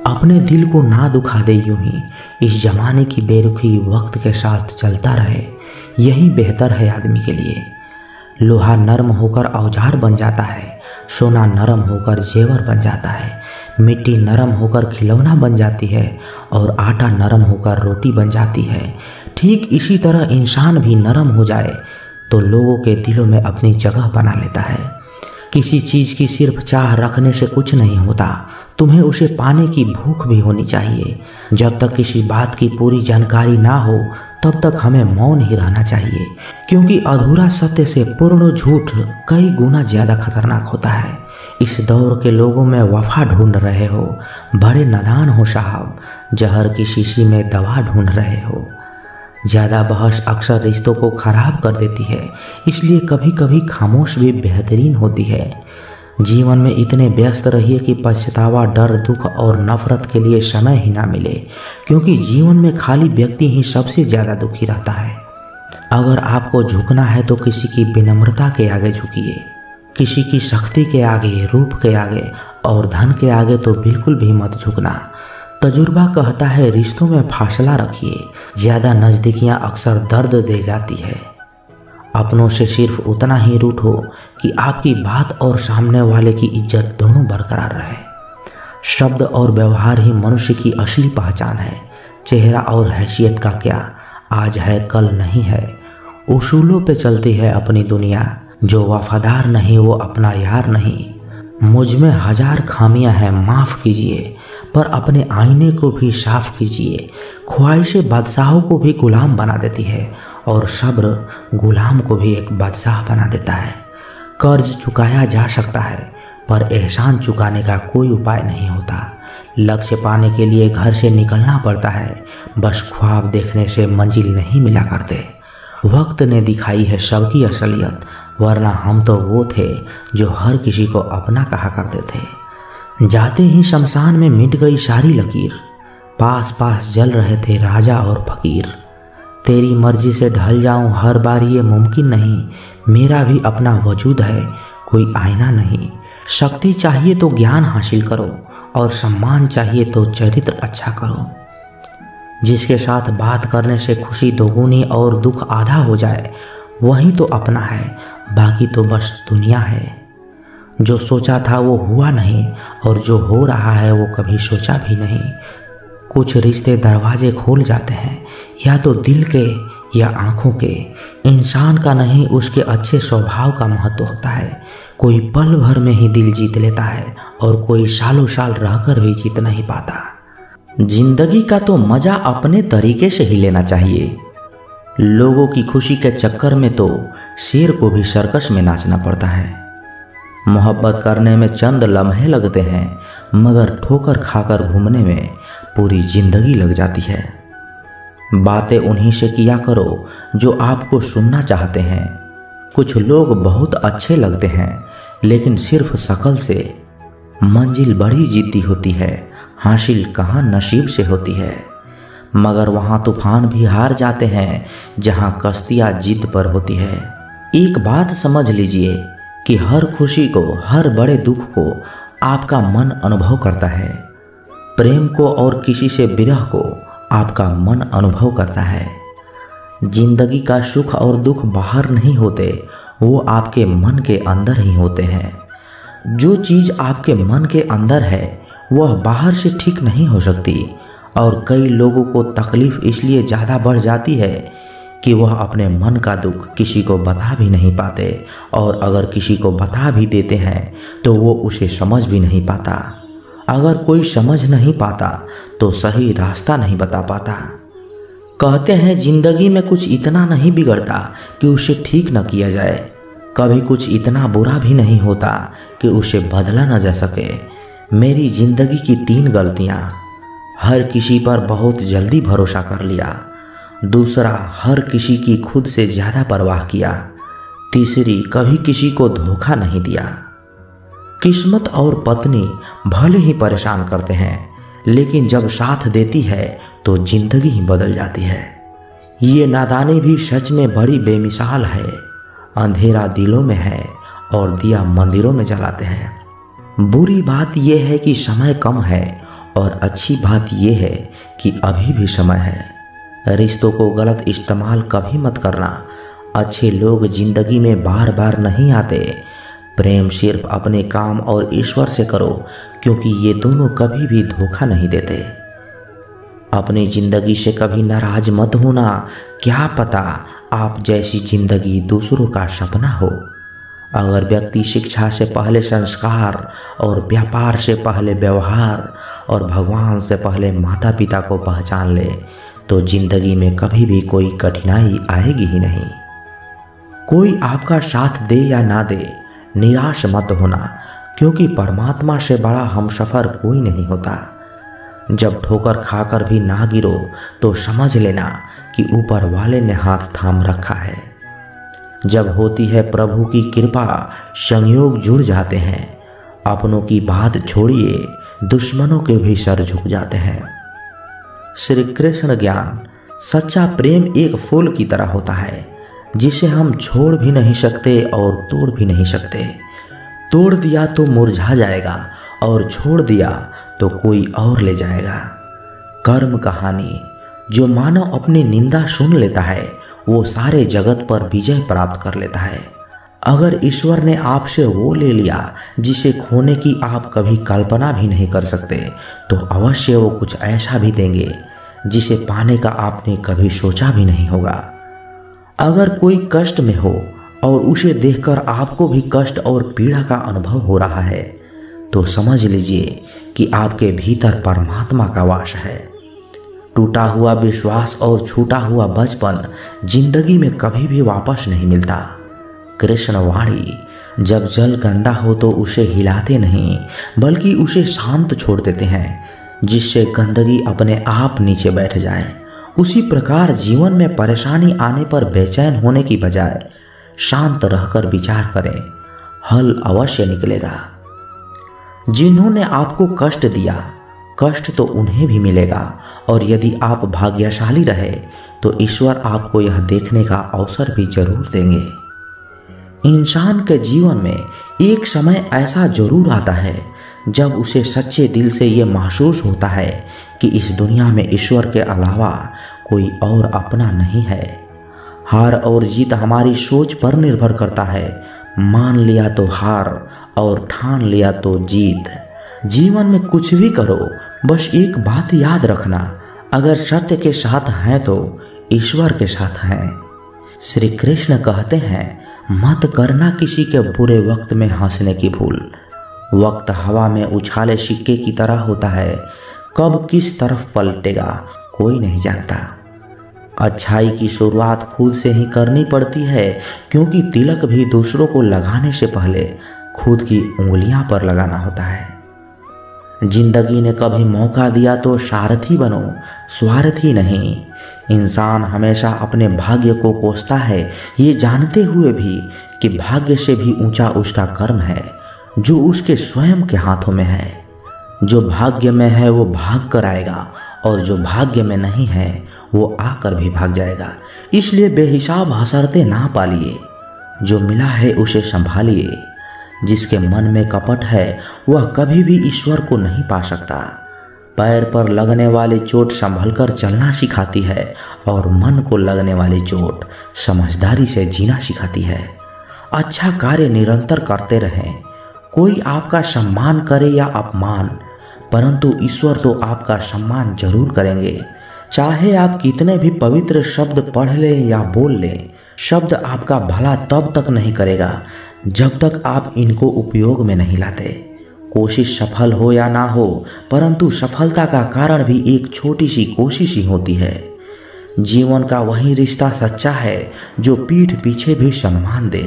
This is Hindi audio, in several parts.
अपने दिल को ना दुखा दे यूं ही, इस जमाने की बेरुखी वक्त के साथ चलता रहे, यही बेहतर है आदमी के लिए। लोहा नरम होकर औजार बन जाता है, सोना नरम होकर जेवर बन जाता है, मिट्टी नरम होकर खिलौना बन जाती है और आटा नरम होकर रोटी बन जाती है। ठीक इसी तरह इंसान भी नरम हो जाए तो लोगों के दिलों में अपनी जगह बना लेता है। किसी चीज़ की सिर्फ चाह रखने से कुछ नहीं होता, तुम्हें उसे पाने की भूख भी होनी चाहिए। जब तक किसी बात की पूरी जानकारी ना हो तब तक हमें मौन ही रहना चाहिए, क्योंकि अधूरा सत्य से पूर्ण झूठ कई गुना ज़्यादा खतरनाक होता है। इस दौर के लोगों में वफा ढूंढ रहे हो, बड़े नादान हो साहब, जहर की शीशी में दवा ढूंढ रहे हो। ज़्यादा बहस अक्सर रिश्तों को खराब कर देती है, इसलिए कभी कभी खामोश भी बेहतरीन होती है। जीवन में इतने व्यस्त रहिए कि पछतावा, डर, दुख और नफरत के लिए समय ही ना मिले, क्योंकि जीवन में खाली व्यक्ति ही सबसे ज़्यादा दुखी रहता है। अगर आपको झुकना है तो किसी की विनम्रता के आगे झुकिए, किसी की शक्ति के आगे, रूप के आगे और धन के आगे तो बिल्कुल भी मत झुकना। तजुर्बा कहता है रिश्तों में फासला रखिए, ज़्यादा नज़दीकियाँ अक्सर दर्द दे जाती है। अपनों से सिर्फ उतना ही रूठो कि आपकी बात और सामने वाले की इज्जत दोनों बरकरार रहे। शब्द और व्यवहार ही मनुष्य की असली पहचान है। चेहरा और हैसियत का क्या, आज है कल नहीं है। उसूलों पे चलती है अपनी दुनिया, जो वफादार नहीं वो अपना यार नहीं। मुझ में हजार खामियां हैं, माफ़ कीजिए, पर अपने आईने को भी साफ कीजिए। ख्वाहिशें बादशाहों को भी गुलाम बना देती है और सब्र गुलाम को भी एक बादशाह बना देता है। कर्ज चुकाया जा सकता है, पर एहसान चुकाने का कोई उपाय नहीं होता। लक्ष्य पाने के लिए घर से निकलना पड़ता है, बस ख्वाब देखने से मंजिल नहीं मिला करते। वक्त ने दिखाई है सबकी असलियत, वरना हम तो वो थे जो हर किसी को अपना कहा करते थे। जाते ही शमशान में मिट गई सारी लकीर, पास पास जल रहे थे राजा और फकीर। तेरी मर्जी से ढल जाऊं हर बार ये मुमकिन नहीं, मेरा भी अपना वजूद है, कोई आईना नहीं। शक्ति चाहिए तो ज्ञान हासिल करो और सम्मान चाहिए तो चरित्र अच्छा करो। जिसके साथ बात करने से खुशी दोगुनी और दुख आधा हो जाए, वही तो अपना है, बाकी तो बस दुनिया है। जो सोचा था वो हुआ नहीं और जो हो रहा है वो कभी सोचा भी नहीं। कुछ रिश्ते दरवाजे खोल जाते हैं, या तो दिल के या आँखों के। इंसान का नहीं, उसके अच्छे स्वभाव का महत्व होता है। कोई पल भर में ही दिल जीत लेता है और कोई सालों साल रहकर भी जीत नहीं पाता। जिंदगी का तो मज़ा अपने तरीके से ही लेना चाहिए। लोगों की खुशी के चक्कर में तो शेर को भी सर्कस में नाचना पड़ता है। मोहब्बत करने में चंद लम्हे लगते हैं, मगर ठोकर खाकर घूमने में पूरी जिंदगी लग जाती है। बातें उन्हीं से किया करो जो आपको सुनना चाहते हैं। कुछ लोग बहुत अच्छे लगते हैं, लेकिन सिर्फ शक्ल से। मंजिल बड़ी जीती होती है, हासिल कहाँ नसीब से होती है। मगर वहाँ तूफान भी हार जाते हैं जहाँ कश्तियाँ जीत पर होती है। एक बात समझ लीजिए कि हर खुशी को, हर बड़े दुख को आपका मन अनुभव करता है। प्रेम को और किसी से विरह को आपका मन अनुभव करता है। जिंदगी का सुख और दुख बाहर नहीं होते, वो आपके मन के अंदर ही होते हैं। जो चीज़ आपके मन के अंदर है वह बाहर से ठीक नहीं हो सकती, और कई लोगों को तकलीफ इसलिए ज़्यादा बढ़ जाती है कि वह अपने मन का दुख किसी को बता भी नहीं पाते, और अगर किसी को बता भी देते हैं तो वो उसे समझ भी नहीं पाता। अगर कोई समझ नहीं पाता तो सही रास्ता नहीं बता पाता। कहते हैं जिंदगी में कुछ इतना नहीं बिगड़ता कि उसे ठीक न किया जाए, कभी कुछ इतना बुरा भी नहीं होता कि उसे बदला न जा सके। मेरी जिंदगी की 3 गलतियाँ: हर किसी पर बहुत जल्दी भरोसा कर लिया, दूसरा हर किसी की खुद से ज़्यादा परवाह किया, तीसरी कभी किसी को धोखा नहीं दिया। किस्मत और पत्नी भले ही परेशान करते हैं, लेकिन जब साथ देती है तो जिंदगी ही बदल जाती है। ये नादानी भी सच में बड़ी बेमिसाल है। अंधेरा दिलों में है और दिया मंदिरों में जलाते हैं। बुरी बात यह है कि समय कम है और अच्छी बात यह है कि अभी भी समय है। रिश्तों को गलत इस्तेमाल कभी मत करना। अच्छे लोग जिंदगी में बार बार नहीं आते। प्रेम सिर्फ अपने काम और ईश्वर से करो, क्योंकि ये दोनों कभी भी धोखा नहीं देते। अपनी जिंदगी से कभी नाराज मत होना। क्या पता आप जैसी जिंदगी दूसरों का सपना हो। अगर व्यक्ति शिक्षा से पहले संस्कार और व्यापार से पहले व्यवहार और भगवान से पहले माता पिता को पहचान ले, तो जिंदगी में कभी भी कोई कठिनाई आएगी ही नहीं। कोई आपका साथ दे या ना दे, निराश मत होना, क्योंकि परमात्मा से बड़ा हमसफर कोई नहीं होता। जब ठोकर खाकर भी ना गिरो तो समझ लेना कि ऊपर वाले ने हाथ थाम रखा है। जब होती है प्रभु की कृपा, संयोग जुड़ जाते हैं। अपनों की बात छोड़िए, दुश्मनों के भी सर झुक जाते हैं। श्री कृष्ण ज्ञान। सच्चा प्रेम एक फूल की तरह होता है, जिसे हम छोड़ भी नहीं सकते और तोड़ भी नहीं सकते। तोड़ दिया तो मुरझा जाएगा और छोड़ दिया तो कोई और ले जाएगा। कर्म कहानी। जो मानव अपनी निंदा सुन लेता है, वो सारे जगत पर विजय प्राप्त कर लेता है। अगर ईश्वर ने आपसे वो ले लिया जिसे खोने की आप कभी कल्पना भी नहीं कर सकते, तो अवश्य वो कुछ ऐसा भी देंगे जिसे पाने का आपने कभी सोचा भी नहीं होगा। अगर कोई कष्ट में हो और उसे देखकर आपको भी कष्ट और पीड़ा का अनुभव हो रहा है, तो समझ लीजिए कि आपके भीतर परमात्मा का वास है। टूटा हुआ विश्वास और छूटा हुआ बचपन जिंदगी में कभी भी वापस नहीं मिलता। कृष्णवाणी। जब जल गंदा हो तो उसे हिलाते नहीं, बल्कि उसे शांत छोड़ देते हैं, जिससे गंदगी अपने आप नीचे बैठ जाए। उसी प्रकार जीवन में परेशानी आने पर बेचैन होने की बजाय शांत रहकर विचार करें, हल अवश्य निकलेगा। जिन्होंने आपको कष्ट दिया, कष्ट तो उन्हें भी मिलेगा, और यदि आप भाग्यशाली रहे तो ईश्वर आपको यह देखने का अवसर भी जरूर देंगे। इंसान के जीवन में एक समय ऐसा जरूर आता है जब उसे सच्चे दिल से ये महसूस होता है कि इस दुनिया में ईश्वर के अलावा कोई और अपना नहीं है। हार और जीत हमारी सोच पर निर्भर करता है। मान लिया तो हार और ठान लिया तो जीत। जीवन में कुछ भी करो, बस एक बात याद रखना, अगर सत्य के साथ हैं तो ईश्वर के साथ हैं। श्री कृष्ण कहते हैं, मत करना किसी के बुरे वक्त में हंसने की भूल। वक्त हवा में उछाले सिक्के की तरह होता है, कब किस तरफ पलटेगा कोई नहीं जानता। अच्छाई की शुरुआत खुद से ही करनी पड़ती है, क्योंकि तिलक भी दूसरों को लगाने से पहले खुद की उंगलियां पर लगाना होता है। जिंदगी ने कभी मौका दिया तो सारथी बनो, स्वार्थी नहीं। इंसान हमेशा अपने भाग्य को कोसता है, ये जानते हुए भी कि भाग्य से भी ऊंचा उसका कर्म है, जो उसके स्वयं के हाथों में है। जो भाग्य में है वो भाग कर आएगा, और जो भाग्य में नहीं है वो आकर भी भाग जाएगा। इसलिए बेहिसाब हसरते ना पालिए। जो मिला है उसे संभालिए। जिसके मन में कपट है वह कभी भी ईश्वर को नहीं पा सकता। पैर पर लगने वाली चोट संभलकर चलना सिखाती है, और मन को लगने वाली चोट समझदारी से जीना सिखाती है। अच्छा कार्य निरंतर करते रहें। कोई आपका सम्मान करे या अपमान, परंतु ईश्वर तो आपका सम्मान जरूर करेंगे। चाहे आप कितने भी पवित्र शब्द पढ़ लें या बोल लें, शब्द आपका भला तब तक नहीं करेगा जब तक आप इनको उपयोग में नहीं लाते। कोशिश सफल हो या ना हो, परंतु सफलता का कारण भी एक छोटी सी कोशिश ही होती है। जीवन का वही रिश्ता सच्चा है जो पीठ पीछे भी सम्मान दे।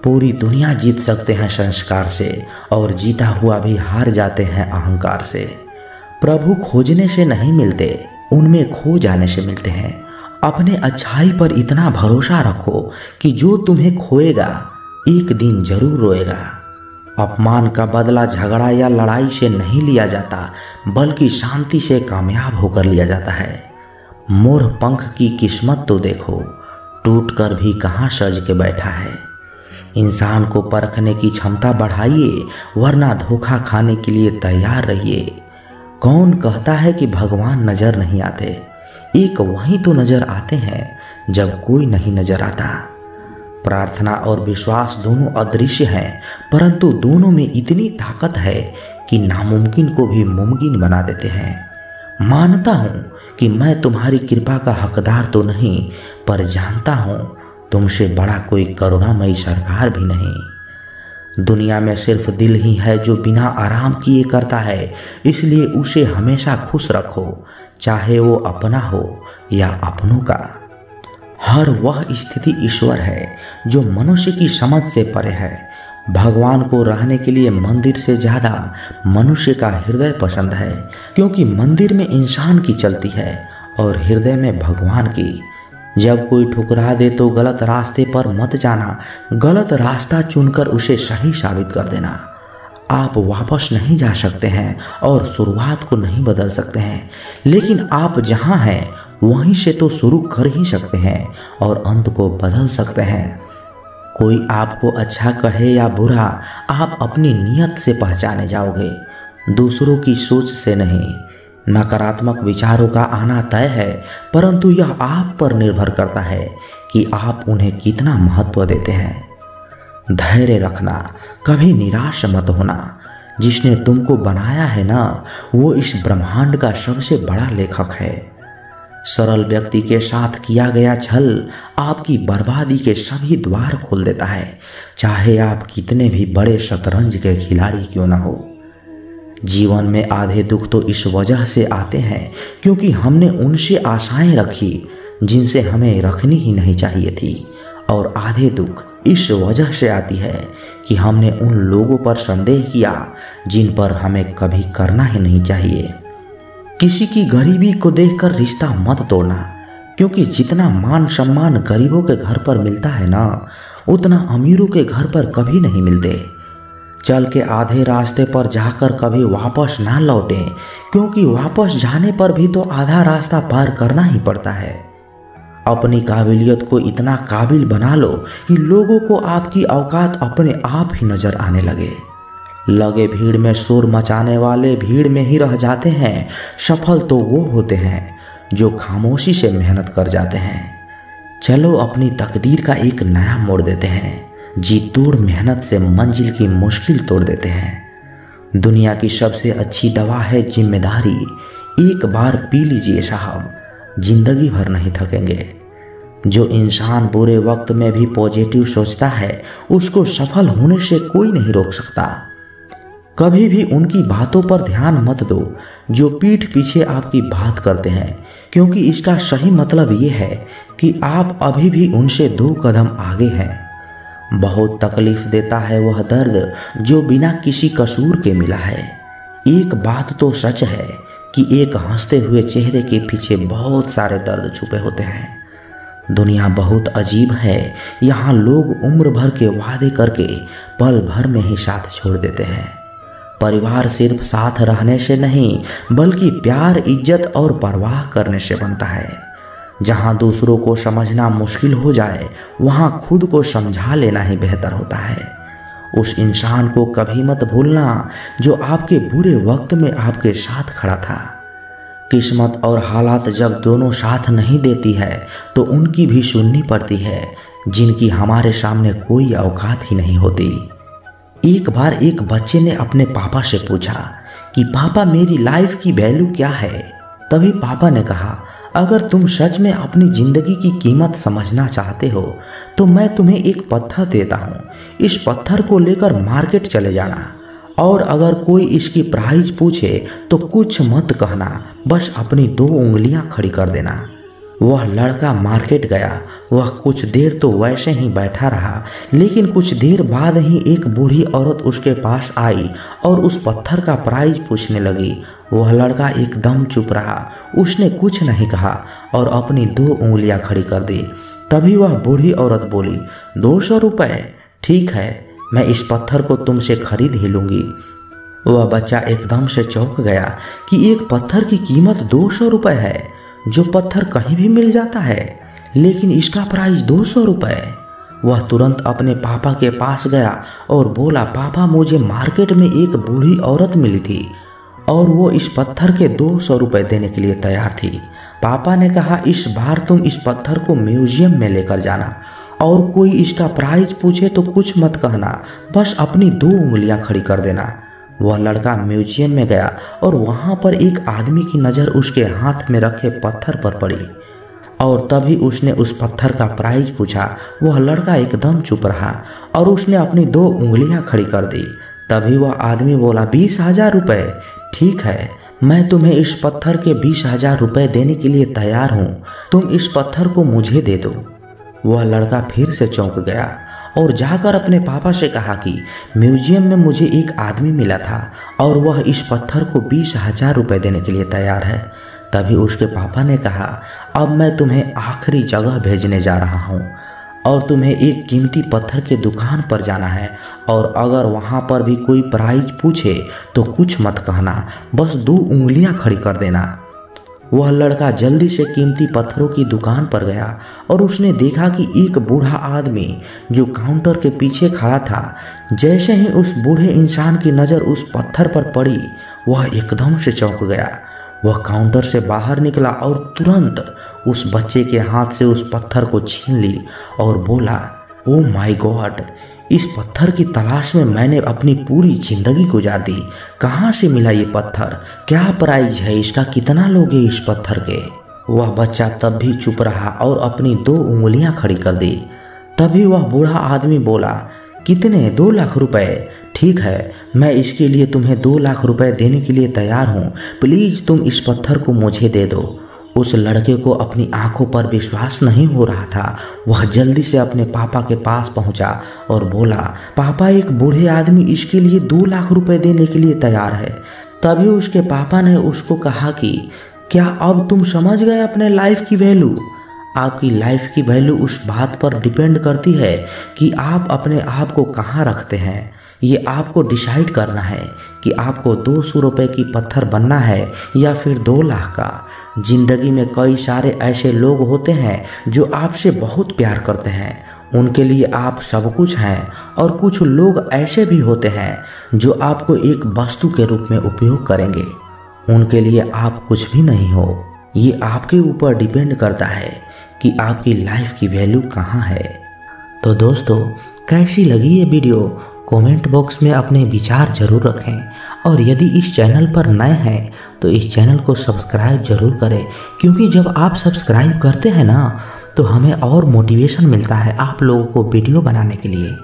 पूरी दुनिया जीत सकते हैं संस्कार से, और जीता हुआ भी हार जाते हैं अहंकार से। प्रभु खोजने से नहीं मिलते, उनमें खो जाने से मिलते हैं। अपने अच्छाई पर इतना भरोसा रखो कि जो तुम्हें खोएगा एक दिन जरूर रोएगा। अपमान का बदला झगड़ा या लड़ाई से नहीं लिया जाता, बल्कि शांति से कामयाब होकर लिया जाता है। मोर पंख की किस्मत तो देखो, टूट कर भी कहाँ सज के बैठा है। इंसान को परखने की क्षमता बढ़ाइए, वरना धोखा खाने के लिए तैयार रहिए। कौन कहता है कि भगवान नजर नहीं आते? एक वही तो नजर आते हैं जब कोई नहीं नजर आता। प्रार्थना और विश्वास दोनों अदृश्य हैं, परंतु दोनों में इतनी ताकत है कि नामुमकिन को भी मुमकिन बना देते हैं। मानता हूँ कि मैं तुम्हारी कृपा का हकदार तो नहीं, पर जानता हूँ तुमसे बड़ा कोई करुणामयी सरकार भी नहीं। दुनिया में सिर्फ दिल ही है जो बिना आराम किए करता है, इसलिए उसे हमेशा खुश रखो, चाहे वो अपना हो या अपनों का। हर वह स्थिति ईश्वर है जो मनुष्य की समझ से परे है। भगवान को रहने के लिए मंदिर से ज़्यादा मनुष्य का हृदय पसंद है, क्योंकि मंदिर में इंसान की चलती है और हृदय में भगवान की। जब कोई ठुकरा दे तो गलत रास्ते पर मत जाना, गलत रास्ता चुनकर उसे सही साबित कर देना। आप वापस नहीं जा सकते हैं और शुरुआत को नहीं बदल सकते हैं, लेकिन आप जहां हैं वहीं से तो शुरू कर ही सकते हैं और अंत को बदल सकते हैं। कोई आपको अच्छा कहे या बुरा, आप अपनी नीयत से पहचाने जाओगे, दूसरों की सोच से नहीं। नकारात्मक विचारों का आना तय है, परंतु यह आप पर निर्भर करता है कि आप उन्हें कितना महत्व देते हैं। धैर्य रखना, कभी निराश मत होना। जिसने तुमको बनाया है ना, वो इस ब्रह्मांड का सबसे बड़ा लेखक है। सरल व्यक्ति के साथ किया गया छल आपकी बर्बादी के सभी द्वार खोल देता है, चाहे आप कितने भी बड़े शतरंज के खिलाड़ी क्यों न हो। जीवन में आधे दुख तो इस वजह से आते हैं क्योंकि हमने उनसे आशाएं रखी जिनसे हमें रखनी ही नहीं चाहिए थी, और आधे दुख इस वजह से आती है कि हमने उन लोगों पर संदेह किया जिन पर हमें कभी करना ही नहीं चाहिए। किसी की गरीबी को देखकर रिश्ता मत तोड़ना, क्योंकि जितना मान सम्मान गरीबों के घर पर मिलता है ना, उतना अमीरों के घर पर कभी नहीं मिलते। चल के आधे रास्ते पर जाकर कभी वापस ना लौटें, क्योंकि वापस जाने पर भी तो आधा रास्ता पार करना ही पड़ता है। अपनी काबिलियत को इतना काबिल बना लो कि लोगों को आपकी औकात अपने आप ही नजर आने लगे भीड़ में शोर मचाने वाले भीड़ में ही रह जाते हैं। सफल तो वो होते हैं जो खामोशी से मेहनत कर जाते हैं। चलो अपनी तकदीर का एक नया मोड़ देते हैं। जी तोड़ मेहनत से मंजिल की मुश्किल तोड़ देते हैं। दुनिया की सबसे अच्छी दवा है जिम्मेदारी। एक बार पी लीजिए साहब, जिंदगी भर नहीं थकेंगे। जो इंसान बुरे वक्त में भी पॉजिटिव सोचता है, उसको सफल होने से कोई नहीं रोक सकता। कभी भी उनकी बातों पर ध्यान मत दो जो पीठ पीछे आपकी बात करते हैं, क्योंकि इसका सही मतलब ये है कि आप अभी भी उनसे 2 कदम आगे हैं। बहुत तकलीफ देता है वह दर्द जो बिना किसी कसूर के मिला है। एक बात तो सच है कि एक हंसते हुए चेहरे के पीछे बहुत सारे दर्द छुपे होते हैं। दुनिया बहुत अजीब है। यहाँ लोग उम्र भर के वादे करके पल भर में ही साथ छोड़ देते हैं। परिवार सिर्फ साथ रहने से नहीं, बल्कि प्यार, इज्जत और परवाह करने से बनता है। जहाँ दूसरों को समझना मुश्किल हो जाए, वहाँ खुद को समझा लेना ही बेहतर होता है। उस इंसान को कभी मत भूलना जो आपके बुरे वक्त में आपके साथ खड़ा था। किस्मत और हालात जब दोनों साथ नहीं देती है तो उनकी भी सुननी पड़ती है, जिनकी हमारे सामने कोई औकात ही नहीं होती। एक बार एक बच्चे ने अपने पापा से पूछा कि पापा मेरी लाइफ की वैल्यू क्या है। तभी पापा ने कहा, अगर तुम सच में अपनी जिंदगी की कीमत समझना चाहते हो तो मैं तुम्हें एक पत्थर देता हूँ। इस पत्थर को लेकर मार्केट चले जाना, और अगर कोई इसकी प्राइस पूछे तो कुछ मत कहना, बस अपनी 2 उंगलियां खड़ी कर देना। वह लड़का मार्केट गया। वह कुछ देर तो वैसे ही बैठा रहा, लेकिन कुछ देर बाद ही एक बूढ़ी औरत उसके पास आई और उस पत्थर का प्राइस पूछने लगी। वह लड़का एकदम चुप रहा, उसने कुछ नहीं कहा और अपनी 2 उंगलियां खड़ी कर दी। तभी वह बूढ़ी औरत बोली, 200 रुपये? ठीक है, मैं इस पत्थर को तुमसे खरीद ही लूँगी। वह बच्चा एकदम से चौंक गया कि एक पत्थर की कीमत 200 रुपये है, जो पत्थर कहीं भी मिल जाता है, लेकिन इसका प्राइस 200 रुपये। वह तुरंत अपने पापा के पास गया और बोला, पापा मुझे मार्केट में एक बूढ़ी औरत मिली थी और वो इस पत्थर के 200 रुपये देने के लिए तैयार थी। पापा ने कहा, इस बार तुम इस पत्थर को म्यूजियम में लेकर जाना और कोई इसका प्राइस पूछे तो कुछ मत कहना, बस अपनी 2 उंगलियां खड़ी कर देना। वह लड़का म्यूजियम में गया और वहां पर एक आदमी की नज़र उसके हाथ में रखे पत्थर पर पड़ी और तभी उसने उस पत्थर का प्राइस पूछा। वह लड़का एकदम चुप रहा और उसने अपनी 2 उंगलियां खड़ी कर दी। तभी वह आदमी बोला, 20,000 रुपये। ठीक है, मैं तुम्हें इस पत्थर के 20,000 रुपये देने के लिए तैयार हूँ, तुम इस पत्थर को मुझे दे दो। वह लड़का फिर से चौंक गया और जाकर अपने पापा से कहा कि म्यूजियम में मुझे एक आदमी मिला था और वह इस पत्थर को 20,000 रुपये देने के लिए तैयार है। तभी उसके पापा ने कहा, अब मैं तुम्हें आखिरी जगह भेजने जा रहा हूँ और तुम्हें एक कीमती पत्थर के दुकान पर जाना है और अगर वहाँ पर भी कोई प्राइस पूछे तो कुछ मत कहना, बस 2 उंगलियाँ खड़ी कर देना। वह लड़का जल्दी से कीमती पत्थरों की दुकान पर गया और उसने देखा कि एक बूढ़ा आदमी जो काउंटर के पीछे खड़ा था, जैसे ही उस बूढ़े इंसान की नज़र उस पत्थर पर पड़ी वह एकदम से चौंक गया। वह काउंटर से बाहर निकला और तुरंत उस बच्चे के हाथ से उस पत्थर को छीन ली और बोला, ओ माय गॉड, इस पत्थर की तलाश में मैंने अपनी पूरी जिंदगी गुजार दी। कहाँ से मिला ये पत्थर? क्या प्राइस है इसका? कितना लोगे इस पत्थर के? वह बच्चा तब भी चुप रहा और अपनी 2 उंगलियां खड़ी कर दी। तभी वह बूढ़ा आदमी बोला, कितने? 2 लाख रुपए। ठीक है, मैं इसके लिए तुम्हें 2 लाख रुपए देने के लिए तैयार हूँ, प्लीज़ तुम इस पत्थर को मुझे दे दो। उस लड़के को अपनी आंखों पर विश्वास नहीं हो रहा था। वह जल्दी से अपने पापा के पास पहुंचा और बोला, पापा एक बूढ़े आदमी इसके लिए 2 लाख रुपए देने के लिए तैयार है। तभी उसके पापा ने उसको कहा कि क्या अब तुम समझ गए अपने लाइफ की वैल्यू? आपकी लाइफ की वैल्यू उस बात पर डिपेंड करती है कि आप अपने आप को कहाँ रखते हैं। ये आपको डिसाइड करना है कि आपको 200 रुपये की पत्थर बनना है या फिर 2 लाख का। जिंदगी में कई सारे ऐसे लोग होते हैं जो आपसे बहुत प्यार करते हैं, उनके लिए आप सब कुछ हैं, और कुछ लोग ऐसे भी होते हैं जो आपको एक वस्तु के रूप में उपयोग करेंगे, उनके लिए आप कुछ भी नहीं हो। ये आपके ऊपर डिपेंड करता है कि आपकी लाइफ की वैल्यू कहाँ है। तो दोस्तों, कैसी लगी ये वीडियो? कमेंट बॉक्स में अपने विचार जरूर रखें और यदि इस चैनल पर नए हैं तो इस चैनल को सब्सक्राइब जरूर करें, क्योंकि जब आप सब्सक्राइब करते हैं ना तो हमें और मोटिवेशन मिलता है आप लोगों को वीडियो बनाने के लिए।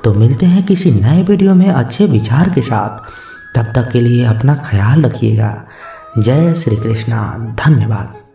तो मिलते हैं किसी नए वीडियो में अच्छे विचार के साथ। तब तक के लिए अपना ख्याल रखिएगा। जय श्री कृष्णा। धन्यवाद।